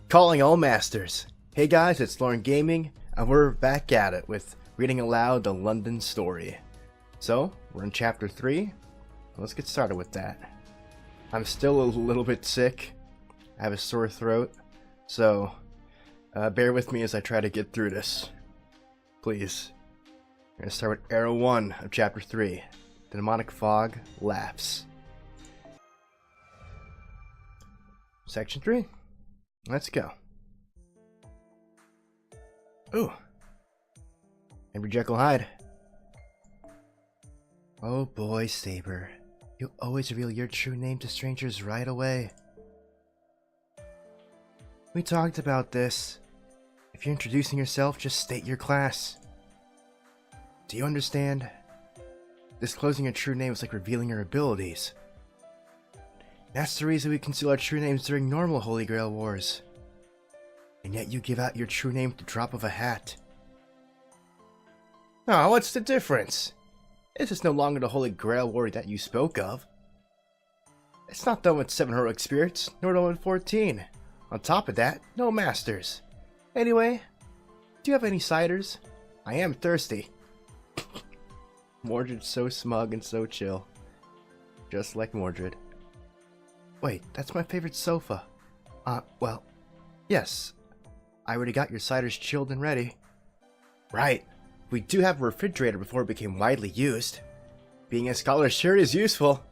Calling all masters. Hey guys, it's Lauren Gaming, and we're back at it with reading aloud the London story. So, we're in chapter 3. Let's get started with that. I'm still a little bit sick. I have a sore throat, so bear with me as I try to get through this. Please. We're going to start with Arrow 1 of chapter 3. The demonic fog laughs. Section 3. Let's go. Ooh. Henry Jekyll Hyde. Oh boy, Saber. You always reveal your true name to strangers right away. We talked about this. If you're introducing yourself, just state your class. Do you understand? Disclosing your true name is like revealing your abilities. That's the reason we conceal our true names during normal Holy Grail wars. And yet you give out your true name at the drop of a hat. Oh, what's the difference? This is no longer the Holy Grail war that you spoke of. It's not done with 7 heroic spirits, nor done with 14. On top of that, no masters. Anyway, do you have any ciders? I am thirsty. Mordred's so smug and so chill. Just like Mordred. Wait, that's my favorite sofa. Well, yes. I already got your ciders chilled and ready. Right. We do have a refrigerator before it became widely used. Being a scholar sure is useful.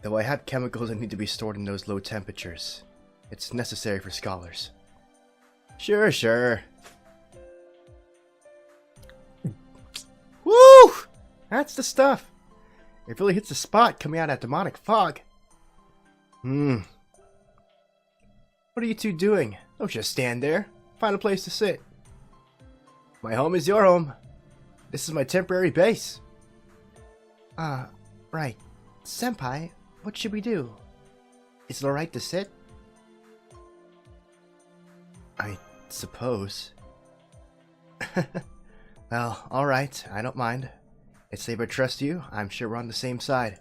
Though I have chemicals that need to be stored in those low temperatures. It's necessary for scholars. Sure. Woo! That's the stuff. It really hits the spot coming out of that demonic fog. What are you two doing? Don't just stand there. Find a place to sit. My home is your home. This is my temporary base. Right. Senpai, what should we do? Is it alright to sit? I suppose. Well, alright. I don't mind. If Saber trusts you, I'm sure we're on the same side.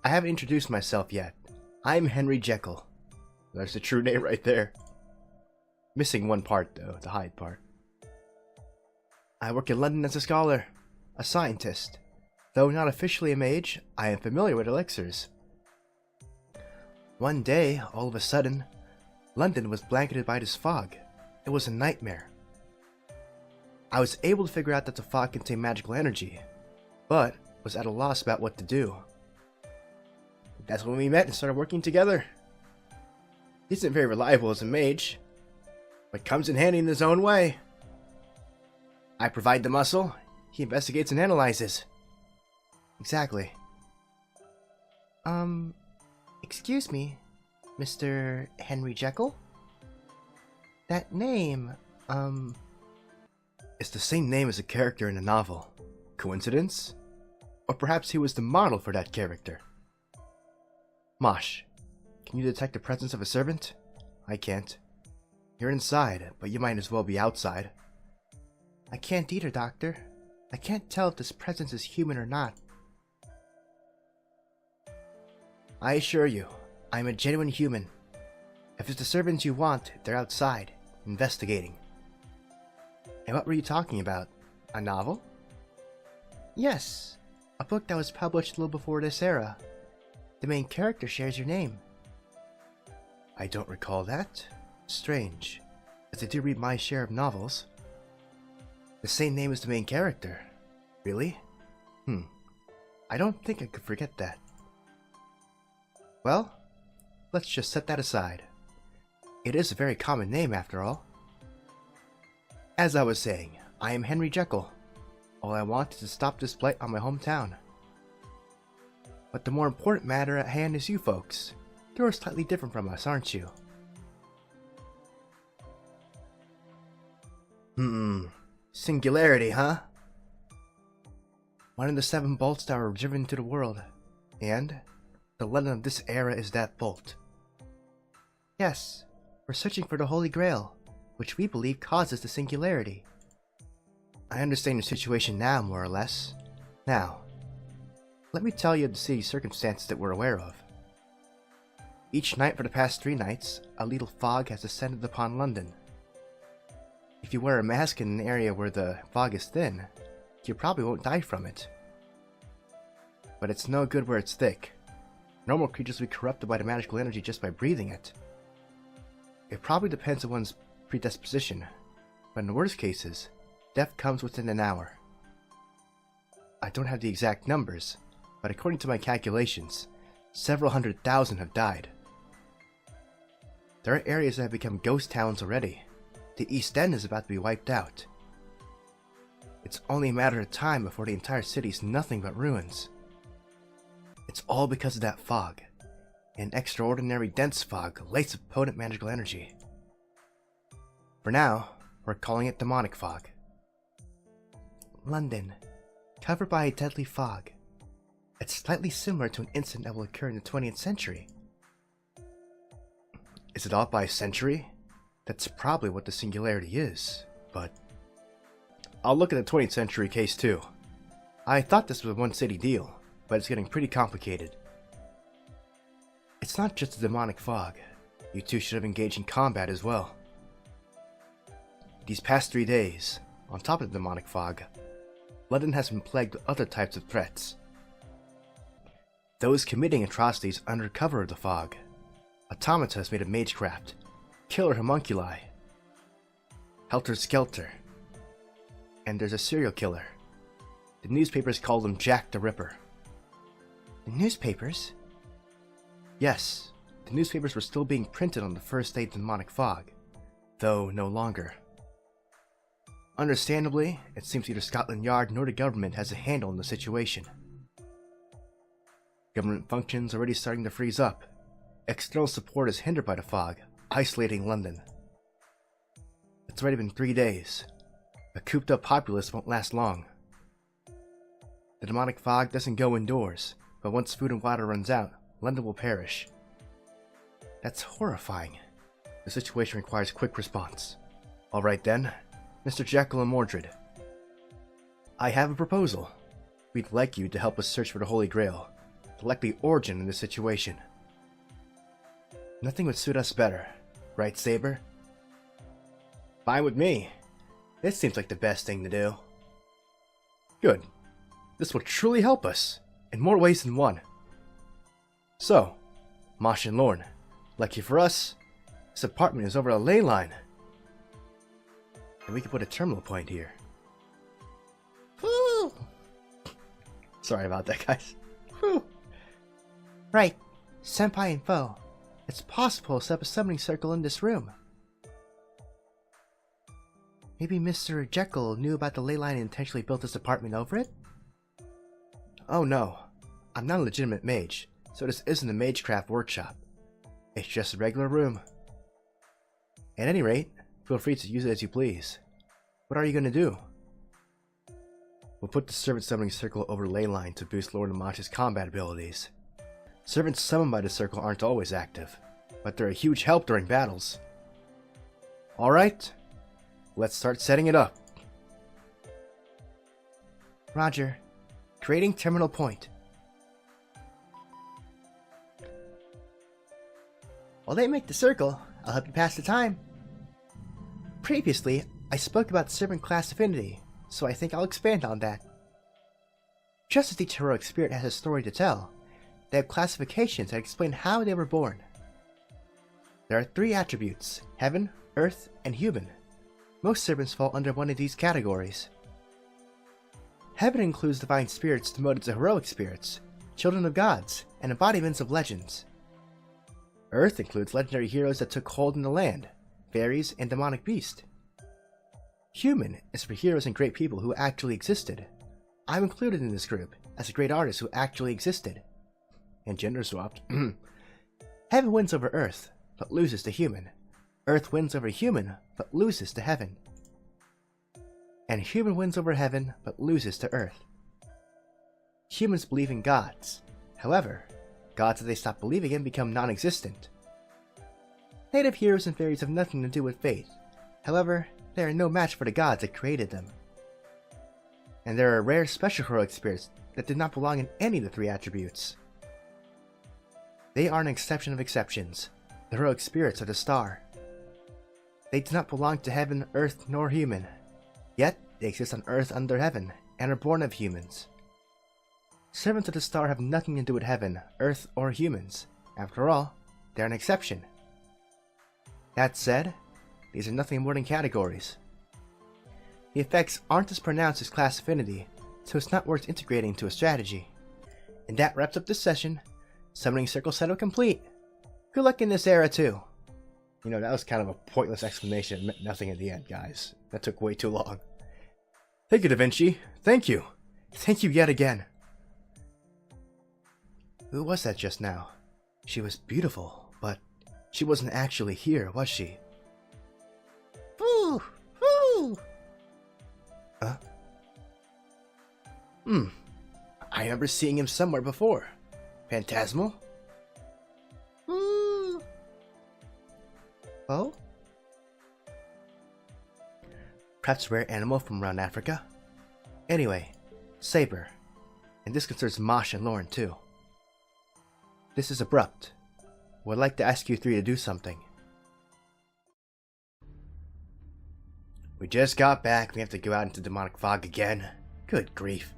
I haven't introduced myself yet. I'm Henry Jekyll. That's the true name right there. Missing one part though, the Hyde part. I work in London as a scholar, a scientist. Though not officially a mage, I am familiar with elixirs. One day, all of a sudden, London was blanketed by this fog. It was a nightmare. I was able to figure out that the fog contained magical energy, but was at a loss about what to do. That's when we met and started working together. He isn't very reliable as a mage, but comes in handy in his own way. I provide the muscle, he investigates and analyzes. Exactly. Excuse me, Mr. Henry Jekyll? That name, It's the same name as a character in a novel. Coincidence? Or perhaps he was the model for that character. Mosh, can you detect the presence of a servant? I can't. You're inside, but you might as well be outside. I can't either, Doctor. I can't tell if this presence is human or not. I assure you, I'm a genuine human. If it's the servants you want, they're outside, investigating. And what were you talking about? A novel? Yes, a book that was published a little before this era. The main character shares your name. I don't recall that. Strange, as I do read my share of novels. The same name as the main character. Really? I don't think I could forget that. Well, let's just set that aside. It is a very common name after all. As I was saying, I am Henry Jekyll. All I want is to stop this blight on my hometown. But the more important matter at hand is you folks. You're slightly different from us, aren't you? Singularity, huh? One of the 7 bolts that were driven into the world. And the London of this era is that bolt. Yes, we're searching for the Holy Grail, which we believe causes the singularity. I understand your situation now, more or less. Now, let me tell you the city's circumstances that we're aware of. Each night for the past 3 nights, a little fog has descended upon London. If you wear a mask in an area where the fog is thin, you probably won't die from it. But it's no good where it's thick. Normal creatures will be corrupted by the magical energy just by breathing it. It probably depends on one's predisposition, but in the worst cases, death comes within an hour. I don't have the exact numbers, but according to my calculations, several 100,000 have died. There are areas that have become ghost towns already. The East End is about to be wiped out. It's only a matter of time before the entire city is nothing but ruins. It's all because of that fog. An extraordinary dense fog laced with potent magical energy. For now, we're calling it demonic fog. London, covered by a deadly fog. It's slightly similar to an incident that will occur in the 20th century. Is it off by a century? That's probably what the singularity is, but I'll look at the 20th century case too. I thought this was a one-city deal, but it's getting pretty complicated. It's not just a demonic fog. You two should have engaged in combat as well. These past 3 days, on top of the demonic fog, London has been plagued with other types of threats. Those committing atrocities under cover of the fog. Automatas made of magecraft, killer homunculi, helter-skelter, and there's a serial killer. The newspapers call him Jack the Ripper. The newspapers? Yes, the newspapers were still being printed on the first day of the demonic fog, though no longer. Understandably, it seems neither Scotland Yard nor the government has a handle on the situation. Government functions are already starting to freeze up. External support is hindered by the fog, isolating London. It's already been 3 days. A cooped-up populace won't last long. The demonic fog doesn't go indoors, but once food and water runs out, London will perish. That's horrifying. The situation requires quick response. Alright then, Mr. Jekyll and Mordred. I have a proposal. We'd like you to help us search for the Holy Grail, the likely origin of this situation. Nothing would suit us better, right, Saber? Fine with me. This seems like the best thing to do. Good. This will truly help us, in more ways than one. So, Mosh and Lorne, lucky for us, this apartment is over a ley line. And we can put a terminal point here. Whew. Sorry about that, guys. Whew. Right, Senpai and Foe. It's possible to set up a summoning circle in this room. Maybe Mr. Jekyll knew about the ley line and intentionally built this apartment over it? Oh no, I'm not a legitimate mage, so this isn't a magecraft workshop. It's just a regular room. At any rate, feel free to use it as you please. What are you going to do? We'll put the servant summoning circle over the ley line to boost Lord Amash's combat abilities. Servants summoned by the circle aren't always active, but they're a huge help during battles. Alright, let's start setting it up. Roger. Creating terminal point. While they make the circle, I'll help you pass the time. Previously, I spoke about servant class Affinity, so I think I'll expand on that. Just as each heroic spirit has a story to tell, they have classifications that explain how they were born. There are 3 attributes: heaven, earth, and human. Most servants fall under one of these categories. Heaven includes divine spirits demoted to heroic spirits, children of gods, and embodiments of legends. Earth includes legendary heroes that took hold in the land, fairies, and demonic beasts. Human is for heroes and great people who actually existed. I'm included in this group, as a great artist who actually existed. And gender swapped. Heaven wins over Earth, but loses to human. Earth wins over human, but loses to heaven. And human wins over heaven, but loses to Earth. Humans believe in gods. However, gods that they stop believing in become non-existent. Native heroes and fairies have nothing to do with faith. However, they are no match for the gods that created them. And there are rare special heroic spirits that did not belong in any of the 3 attributes. They are an exception of exceptions, the heroic spirits of the star. They do not belong to heaven, earth, nor human. Yet, they exist on earth under heaven, and are born of humans. Servants of the star have nothing to do with heaven, earth, or humans. After all, they're an exception. That said, these are nothing more than categories. The effects aren't as pronounced as class affinity, so it's not worth integrating into a strategy. And that wraps up this session. Summoning circle setup complete. Good luck in this era too. You know, that was kind of a pointless explanation. It meant nothing at the end, guys. That took way too long. Thank you, Da Vinci. Thank you. Thank you yet again. Who was that just now? She was beautiful, but she wasn't actually here, was she? Woo! Woo! Huh? I remember seeing him somewhere before. Phantasmal? Woo! Oh? Perhaps a rare animal from around Africa? Anyway, Saber. And this concerns Mosh and Lauren too. This is abrupt. Would like to ask you three to do something. We just got back. We have to go out into demonic fog again. Good grief.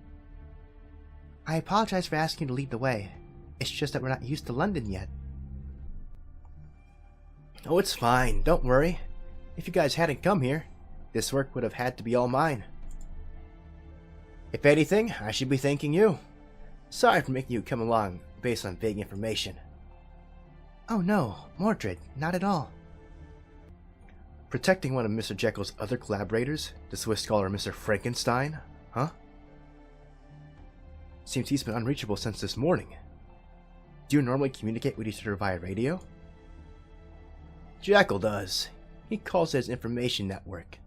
I apologize for asking you to lead the way. It's just that we're not used to London yet. Oh, it's fine. Don't worry. If you guys hadn't come here, this work would have had to be all mine. If anything, I should be thanking you. Sorry for making you come along based on vague information. Oh no, Mordred, not at all. Protecting one of Mr. Jekyll's other collaborators, the Swiss scholar Mr. Frankenstein, huh? Seems he's been unreachable since this morning. Do you normally communicate with each other via radio? Jekyll does. He calls it his information network.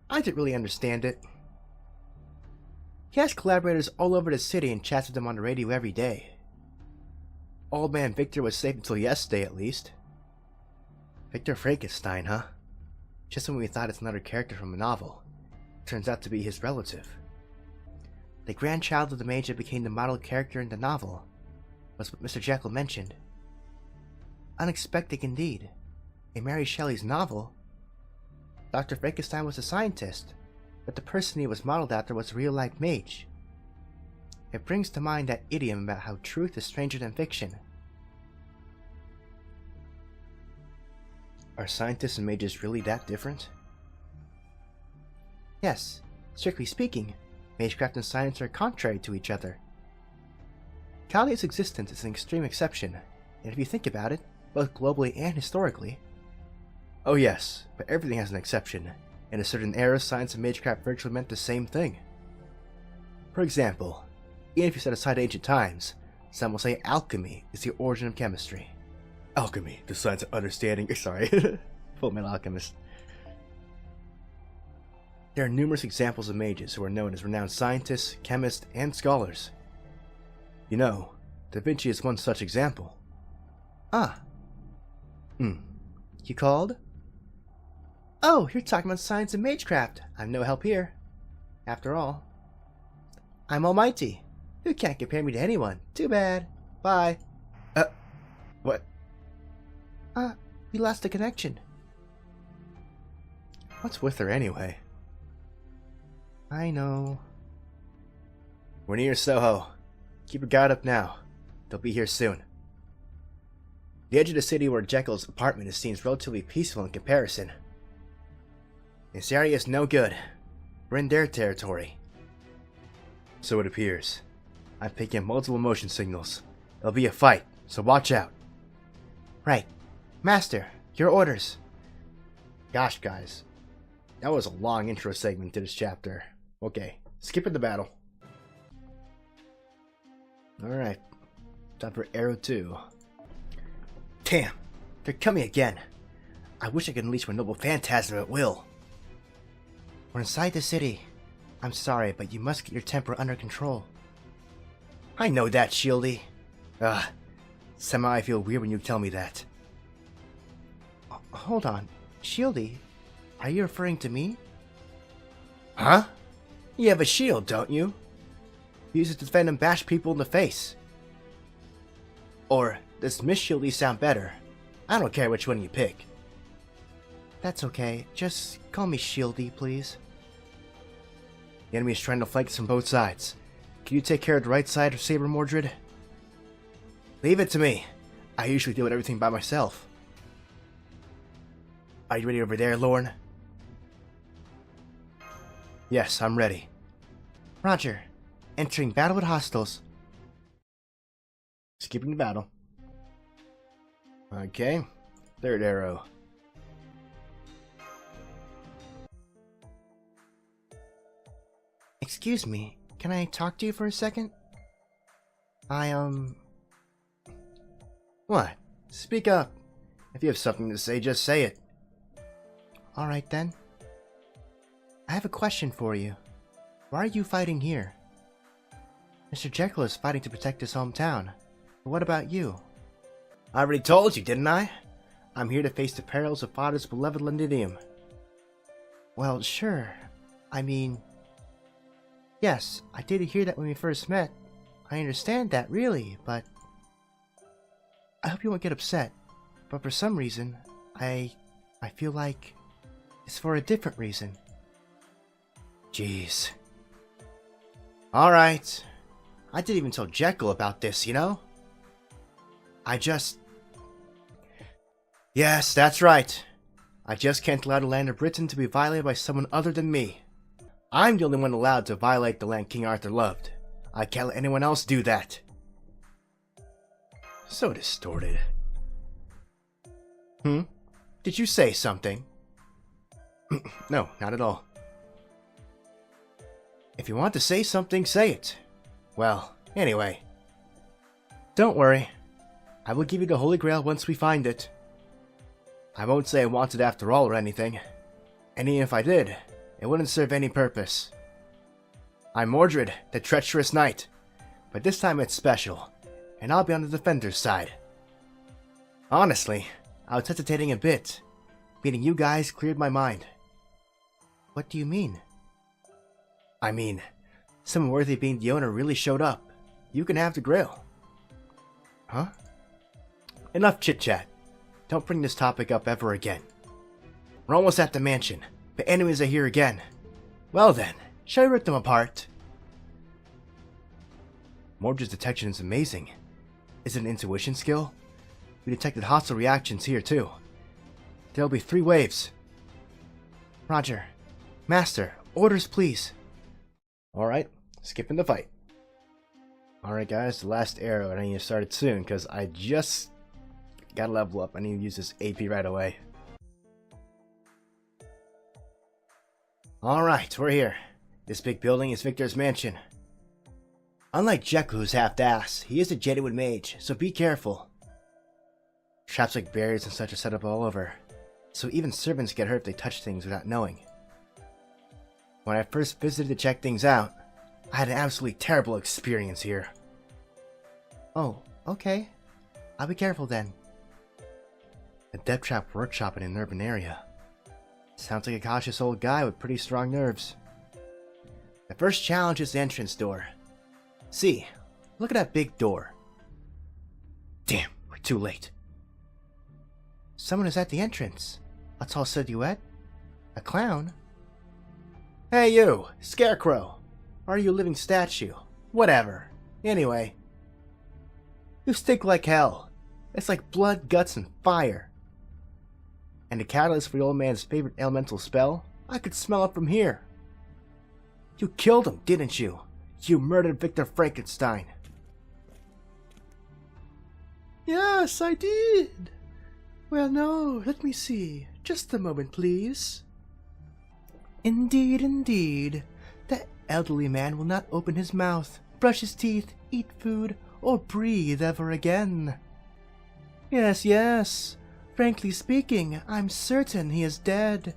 I didn't really understand it. He has collaborators all over the city and chats with them on the radio every day. Old man Victor was safe until yesterday, at least. Victor Frankenstein, huh? Just when we thought it's another character from a novel, it turns out to be his relative. The grandchild of the mage that became the model character in the novel was what Mr. Jekyll mentioned. Unexpected indeed. In Mary Shelley's novel, Dr. Frankenstein was a scientist, but the person he was modeled after was a real-life mage. It brings to mind that idiom about how truth is stranger than fiction. Are scientists and mages really that different? Yes, strictly speaking, magecraft and science are contrary to each other. Kalia's existence is an extreme exception, and if you think about it, both globally and historically. Oh yes, but everything has an exception. In a certain era, science and magecraft virtually meant the same thing. For example, even if you set aside ancient times, some will say alchemy is the origin of chemistry. Alchemy, the science of understanding. Sorry, Full Metal Alchemist. There are numerous examples of mages who are known as renowned scientists, chemists, and scholars. You know, Da Vinci is one such example. Ah. You called? Oh, you're talking about science and magecraft. I'm no help here. After all, I'm almighty. You can't compare me to anyone. Too bad. Bye. What? We lost the connection. What's with her anyway? I know. We're near Soho. Keep your guard up now. They'll be here soon. The edge of the city where Jekyll's apartment is seems relatively peaceful in comparison. This area is no good. We're in their territory. So it appears. I'm picking up multiple motion signals. There'll be a fight, so watch out. Right. Master, your orders. Gosh, guys. That was a long intro segment to this chapter. Okay, skipping the battle. Alright. Time for Arrow 2. Damn, they're coming again. I wish I could unleash my noble phantasm at will. We're inside the city. I'm sorry, but you must get your temper under control. I know that, Shieldy. Somehow I feel weird when you tell me that. Hold on. Shieldy, are you referring to me? Huh? You have a shield, don't you? Use it to defend and bash people in the face. Or does Miss Shieldy sound better? I don't care which one you pick. That's okay. Just call me Shieldy, please. The enemy is trying to flank us from both sides. Can you take care of the right side of Saber, Mordred? Leave it to me. I usually deal with everything by myself. Are you ready over there, Lorne? Yes, I'm ready. Roger. Entering battle with hostiles. Skipping the battle. Okay. Third arrow. Excuse me, can I talk to you for a second? What? Speak up. If you have something to say, just say it. Alright then. I have a question for you. Why are you fighting here? Mr. Jekyll is fighting to protect his hometown. But what about you? I already told you, didn't I? I'm here to face the perils of Father's beloved Londinium. Well, sure. I mean... Yes, I did hear that when we first met. I understand that, really, but... I hope you won't get upset. But for some reason, I feel like... it's for a different reason. Jeez. Alright. I didn't even tell Jekyll about this, you know? Yes, that's right. I just can't allow the land of Britain to be violated by someone other than me. I'm the only one allowed to violate the land King Arthur loved. I can't let anyone else do that. So distorted. Did you say something? No, not at all. If you want to say something, say it. Well, anyway. Don't worry. I will give you the Holy Grail once we find it. I won't say I want it after all or anything. And even if I did, it wouldn't serve any purpose. I'm Mordred, the treacherous knight. But this time it's special, and I'll be on the defender's side. Honestly, I was hesitating a bit. Meeting you guys cleared my mind. What do you mean? I mean, someone worthy of being the owner really showed up. You can have the grail. Huh? Enough chit-chat. Don't bring this topic up ever again. We're almost at the mansion, but enemies are here again. Well then, shall we rip them apart? Mordred's detection is amazing. Is it an intuition skill? We detected hostile reactions here too. There'll be 3 waves. Roger. Master, orders please. Alright, skipping the fight. Alright guys, the last arrow, and I need to start it soon, because I just gotta level up. I need to use this AP right away. Alright, we're here. This big building is Victor's mansion. Unlike Jekyll, who's half-ass, he is a genuine mage, so be careful. Traps like barriers and such are set up all over, so even servants get hurt if they touch things without knowing. When I first visited to check things out, I had an absolutely terrible experience here. Oh, okay. I'll be careful then. A death trap workshop in an urban area. Sounds like a cautious old guy with pretty strong nerves. The first challenge is the entrance door. See, look at that big door. Damn, we're too late. Someone is at the entrance. A tall silhouette? A clown? Hey you, Scarecrow. Are you a living statue? Whatever. Anyway. You stink like hell. It's like blood, guts, and fire. And the catalyst for the old man's favorite elemental spell? I could smell it from here. You killed him, didn't you? You murdered Victor Frankenstein. Yes, I did. Well, no, let me see. Just a moment, please. Indeed, indeed. That elderly man will not open his mouth, brush his teeth, eat food, or breathe ever again. Yes, yes. Frankly speaking, I'm certain he is dead.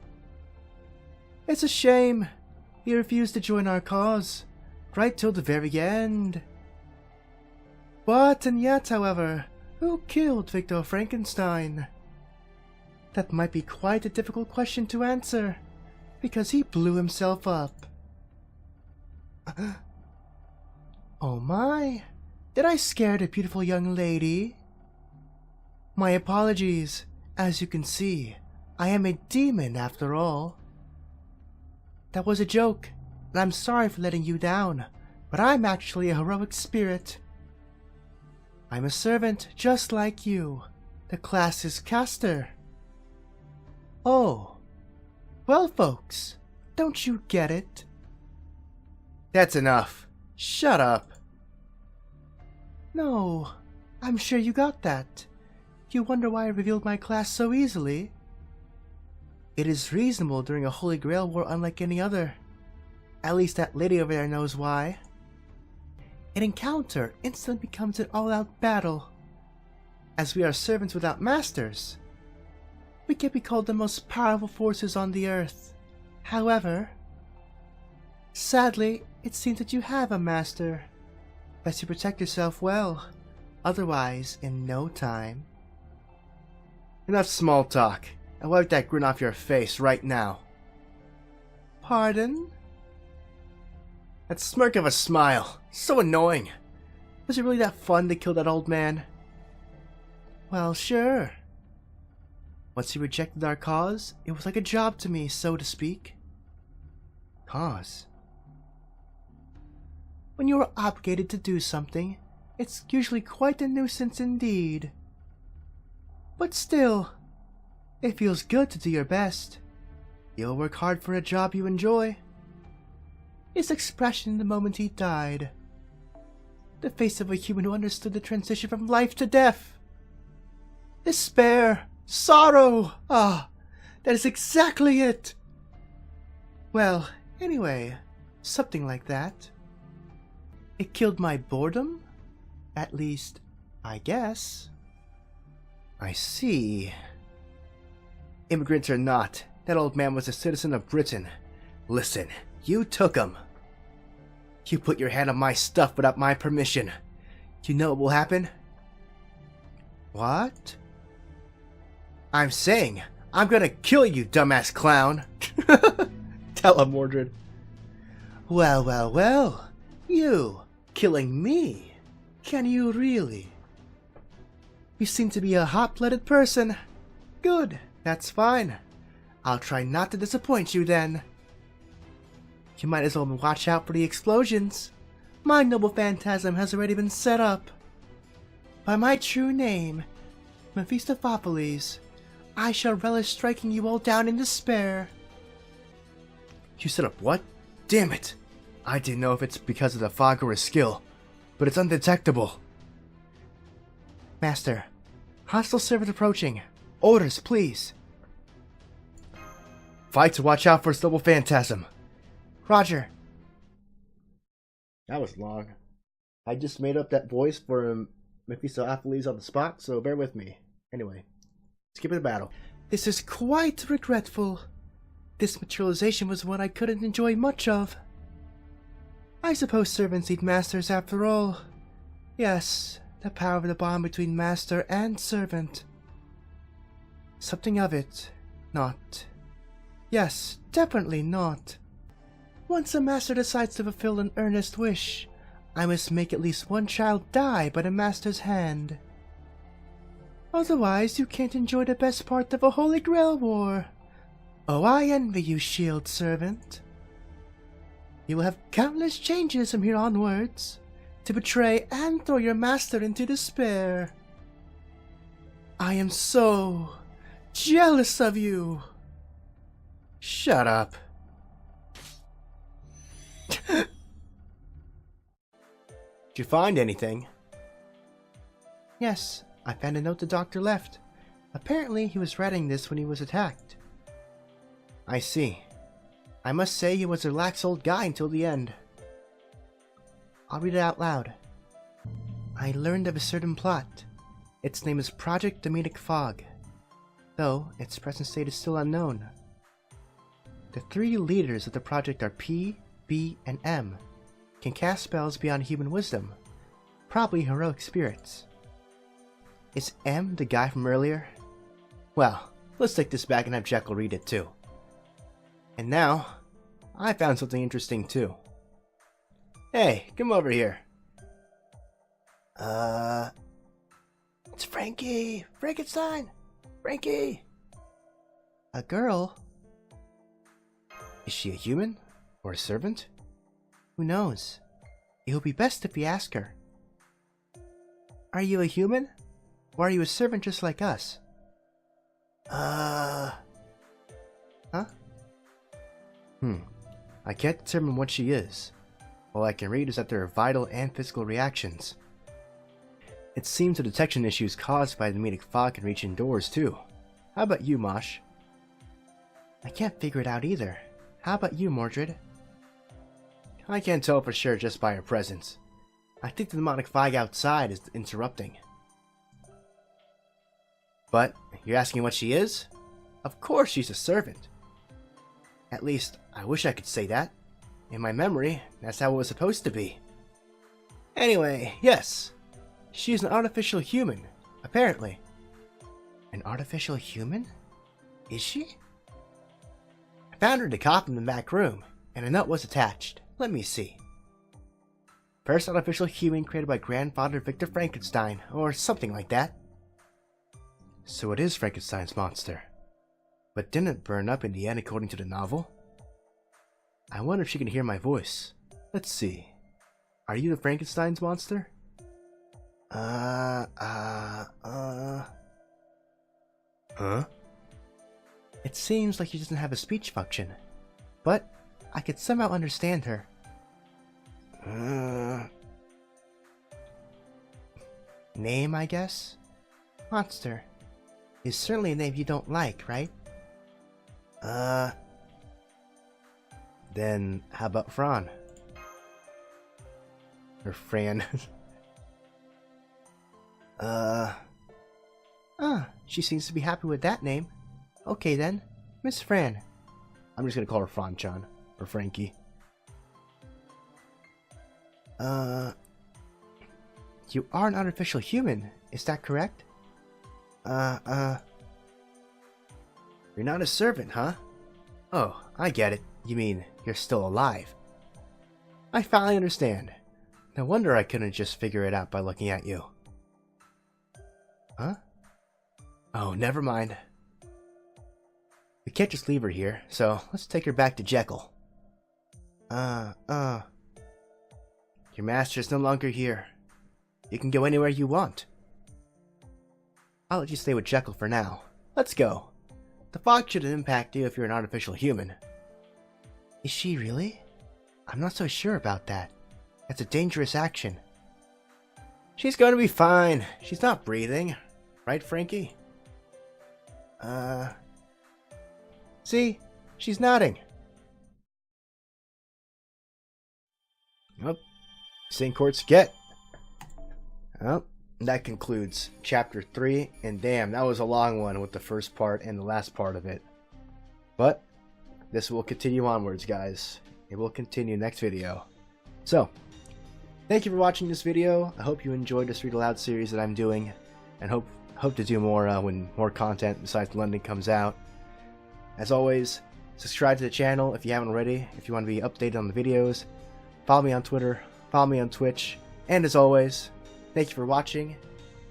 It's a shame. He refused to join our cause, right till the very end. But and yet, however, who killed Victor Frankenstein? That might be quite a difficult question to answer, because he blew himself up. Oh my, did I scare the beautiful young lady? My apologies. As you can see, I am a demon after all. That was a joke, and I'm sorry for letting you down, but I'm actually a heroic spirit. I'm a servant just like you. The class is caster. Oh. Well, folks, don't you get it? That's enough. Shut up. No, I'm sure you got that. You wonder why I revealed my class so easily? It is reasonable during a Holy Grail war unlike any other. At least that lady over there knows why. An encounter instantly becomes an all-out battle. As we are servants without masters, we can be called the most powerful forces on the earth. However, sadly, it seems that you have a master. Best you protect yourself well. Otherwise, in no time. Enough small talk. I'll wipe that grin off your face right now. Pardon? That smirk of a smile. So annoying. Was it really that fun to kill that old man? Well, sure. Once he rejected our cause, it was like a job to me, so to speak. Cause? When you are obligated to do something, it's usually quite a nuisance indeed. But still, it feels good to do your best. You'll work hard for a job you enjoy. His expression the moment he died. The face of a human who understood the transition from life to death. Despair, sorrow, that is exactly it. Well, anyway, something like that. It killed my boredom? At least, I guess. I see. Immigrants or not, that old man was a citizen of Britain. Listen, you took him. You put your hand on my stuff without my permission. You know what will happen? What? I'm saying, I'm gonna kill you, dumbass clown. Tell him, Mordred. Well, well, well. You killing me? Can you really? You seem to be a hot-blooded person. Good, that's fine. I'll try not to disappoint you then. You might as well watch out for the explosions. My noble phantasm has already been set up. By my true name, Mephistopheles, I shall relish striking you all down in despair. You set up what? Damn it! I didn't know if it's because of the fog or his skill, but it's undetectable. Master, hostile servant approaching. Orders, please. Fight to watch out for his noble phantasm. Roger. That was long. I just made up that voice for Mephistopheles on the spot, so bear with me. Anyway, skip the battle. This is quite regretful. This materialization was one I couldn't enjoy much of. I suppose servants need masters after all. Yes, the power of the bond between master and servant. Something of it. Not. Yes, definitely not. Once a master decides to fulfill an earnest wish, I must make at least one child die by the master's hand. Otherwise, you can't enjoy the best part of a Holy Grail war. Oh, I envy you, shield servant. You will have countless changes from here onwards, to betray and throw your master into despair. I am so jealous of you. Shut up. Did you find anything? Yes, I found a note the doctor left. Apparently he was writing this when he was attacked. I see. I must say he was a relaxed old guy until the end. I'll read it out loud. I learned of a certain plot. Its name is Project Demonic Fog, though its present state is still unknown. The three leaders of the project are P, B, and M, can cast spells beyond human wisdom, probably heroic spirits. Is M the guy from earlier? Well, let's take this back and have Jekyll read it too. And now, I found something interesting too. Hey, come over here. It's Frankie! Frankenstein! Frankie! A girl? Is she a human? Or a servant? Who knows? It would be best if we ask her. Are you a human? Or are you a servant just like us? Huh? I can't determine what she is. All I can read is that there are vital and physical reactions. It seems the detection issues caused by the metallic fog can reach indoors too. How about you, Mosh? I can't figure it out either. How about you, Mordred? I can't tell for sure just by her presence. I think the demonic fog outside is interrupting. But, you're asking what she is? Of course she's a servant. At least, I wish I could say that. In my memory, that's how it was supposed to be. Anyway, yes. She's an artificial human, apparently. An artificial human? Is she? I found her in the coffin in the back room, and a note was attached. Let me see. First artificial human created by grandfather Victor Frankenstein, or something like that. So it is Frankenstein's monster. But didn't it burn up in the end according to the novel? I wonder if she can hear my voice. Let's see. Are you the Frankenstein's monster? Huh? It seems like she doesn't have a speech function. But I could somehow understand her. Name, I guess? Monster. Is certainly a name you don't like, right? Then how about Fran? Or Fran. She seems to be happy with that name. Okay then, Miss Fran. I'm just gonna call her Fran-chan, or Frankie. You are an artificial human, is that correct? You're not a servant, huh? Oh, I get it. You mean, you're still alive. I finally understand. No wonder I couldn't just figure it out by looking at you. Huh? Oh, never mind. We can't just leave her here, so let's take her back to Jekyll. Your master's no longer here. You can go anywhere you want. I'll let you stay with Jekyll for now. Let's go. The fog shouldn't impact you if you're an artificial human. Is she really? I'm not so sure about that. That's a dangerous action. She's going to be fine. She's not breathing. Right, Frankie? See? She's nodding. Well, same courts get. Well, that concludes chapter 3, and damn, that was a long one with the first part and the last part of it. But this will continue onwards, guys. It will continue next video. So, thank you for watching this video. I hope you enjoyed this Read Aloud series that I'm doing, and hope to do more when more content besides London comes out. As always, subscribe to the channel if you haven't already, if you want to be updated on the videos. Follow me on Twitter, follow me on Twitch, and as always, thank you for watching,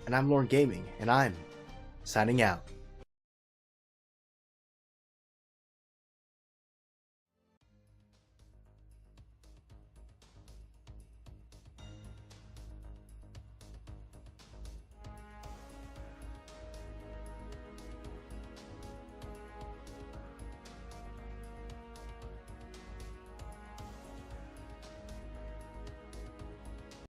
and I'm Lorne Gaming, and I'm signing out.